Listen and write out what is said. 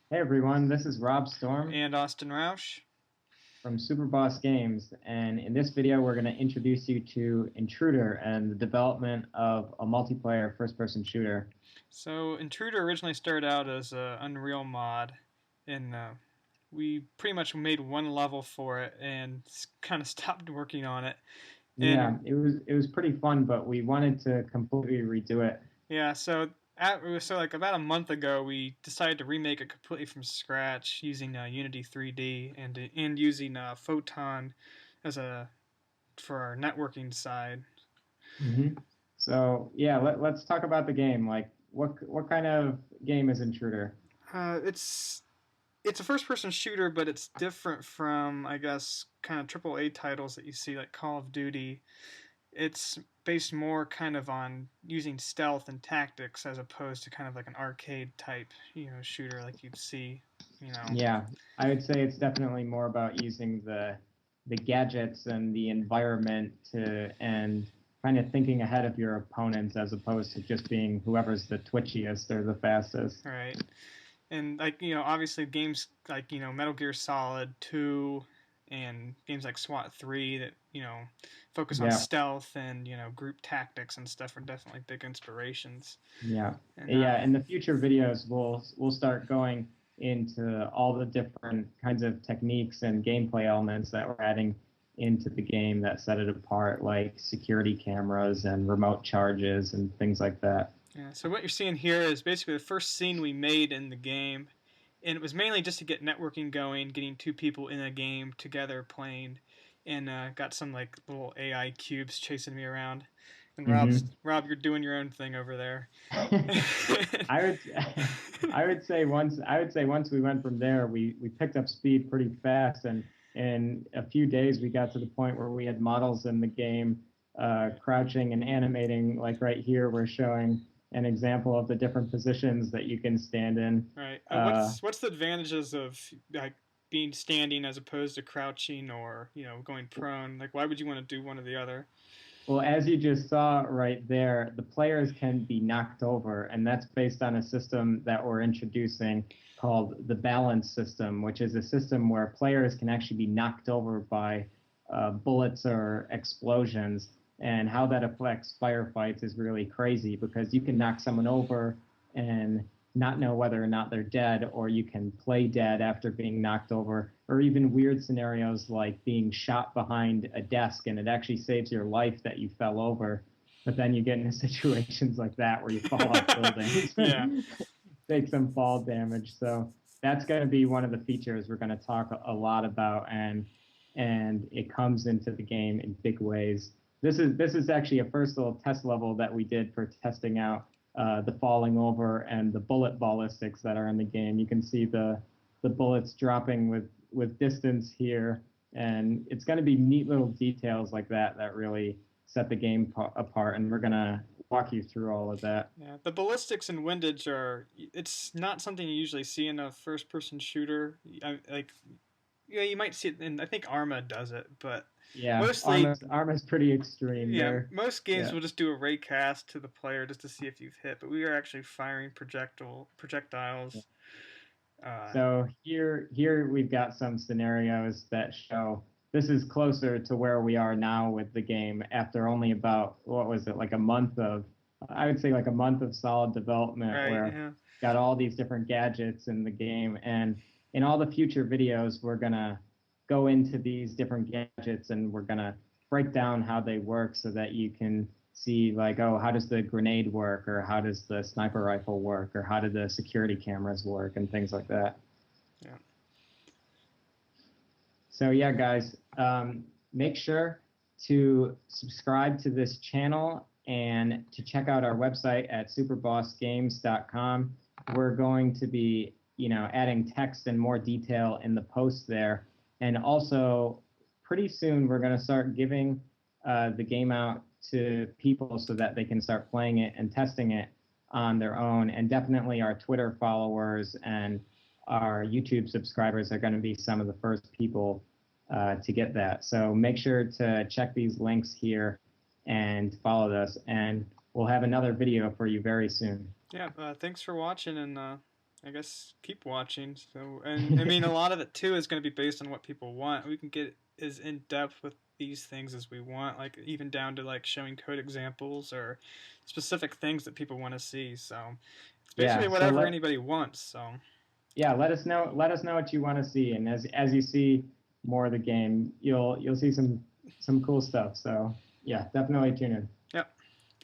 Hey everyone, this is Rob Storm And Austin Roush. from Superboss Games, and in this video we're going to introduce you to Intruder and the development of a multiplayer first-person shooter. So Intruder originally started out as a Unreal mod, and we pretty much made one level for it and kind of stopped working on it. And Yeah, it was pretty fun, but we wanted to completely redo it. yeah, so like about a month ago, we decided to remake it completely from scratch using Unity 3D and using Photon as a for our networking side. hmm So yeah, let's talk about the game. Like, what kind of game is Intruder? It's a first person shooter, but it's different from, I guess, kind of AAA titles that you see like Call of Duty. It's based more kind of on using stealth and tactics as opposed to kind of like an arcade type, shooter like you'd see, you know. Yeah, I would say it's definitely more about using the gadgets and the environment to and kind of thinking ahead of your opponents as opposed to just being whoever's the twitchiest or the fastest. Right. And like, obviously games like, Metal Gear Solid 2 and games like SWAT 3 that, focus on Yeah, stealth and, group tactics and stuff are definitely big inspirations. yeah, And yeah. In the future videos, we'll start going into all the different kinds of techniques and gameplay elements that we're adding into the game that set it apart, like security cameras and remote charges and things like that. Yeah, so what you're seeing here is basically the first scene we made in the game, and it was mainly just to get networking going, getting two people in a game together playing, and got some like little AI cubes chasing me around. And hmm Rob, you're doing your own thing over there. I would I would say once we went from there, we picked up speed pretty fast, and in a few days we got to the point where we had models in the game crouching and animating. Like right here, we're showing an example of the different positions that you can stand in. Right. Uh, What's the advantages of like being standing as opposed to crouching or going prone? Like, why would you want to do one or the other? Well, as you just saw right there, the players can be knocked over, and that's based on a system that we're introducing called the balance system, which is a system where players can actually be knocked over by bullets or explosions. And how that affects firefights is really crazy because you can knock someone over and not know whether or not they're dead, or you can play dead after being knocked over, or even weird scenarios like being shot behind a desk and it actually saves your life that you fell over. But then you get into situations like that where you fall off buildings Yeah. and take some fall damage. So that's going to be one of the features we're going to talk a lot about, and it comes into the game in big ways. This is actually a first little test level that we did for testing out the falling over and the bullet ballistics that are in the game. You can see the bullets dropping with distance here, and it's going to be neat little details like that that really set the game apart. And we're going to walk you through all of that. Yeah, the ballistics and windage it's not something you usually see in a first person shooter. Like, yeah, you might see it, and I think Arma does it, but Yeah, mostly, Arma's pretty extreme yeah, there. most games Yeah. will just do a ray cast to the player just to see if you've hit, but we are actually firing Yeah. projectiles. Uh, So here we've got some scenarios that show this is closer to where we are now with the game after only about what was it, like a month of, I would say like a month of solid development right, where yeah. got all these different gadgets in the game. And in all the future videos we're gonna go into these different gadgets and we're gonna break down how they work so that you can see, like, oh, how does the grenade work, or how does the sniper rifle work, or how do the security cameras work, and things like that. Yeah. So yeah, guys, make sure to subscribe to this channel and to check out our website at superbossgames.com. We're going to be, adding text and more detail in the posts there, and also pretty soon we're going to start giving the game out to people so that they can start playing it and testing it on their own. And definitely our Twitter followers and our YouTube subscribers are going to be some of the first people to get that. So make sure to check these links here and follow us, and we'll have another video for you very soon. Yeah, thanks for watching, and I guess keep watching. So, and I mean, a lot of it too is going to be based on what people want. We can get as in depth with these things as we want, like even down to like showing code examples or specific things that people want to see. So it's basically whatever anybody wants. So yeah, let us know what you want to see, and as you see more of the game, you'll see some cool stuff. So yeah, definitely tune in.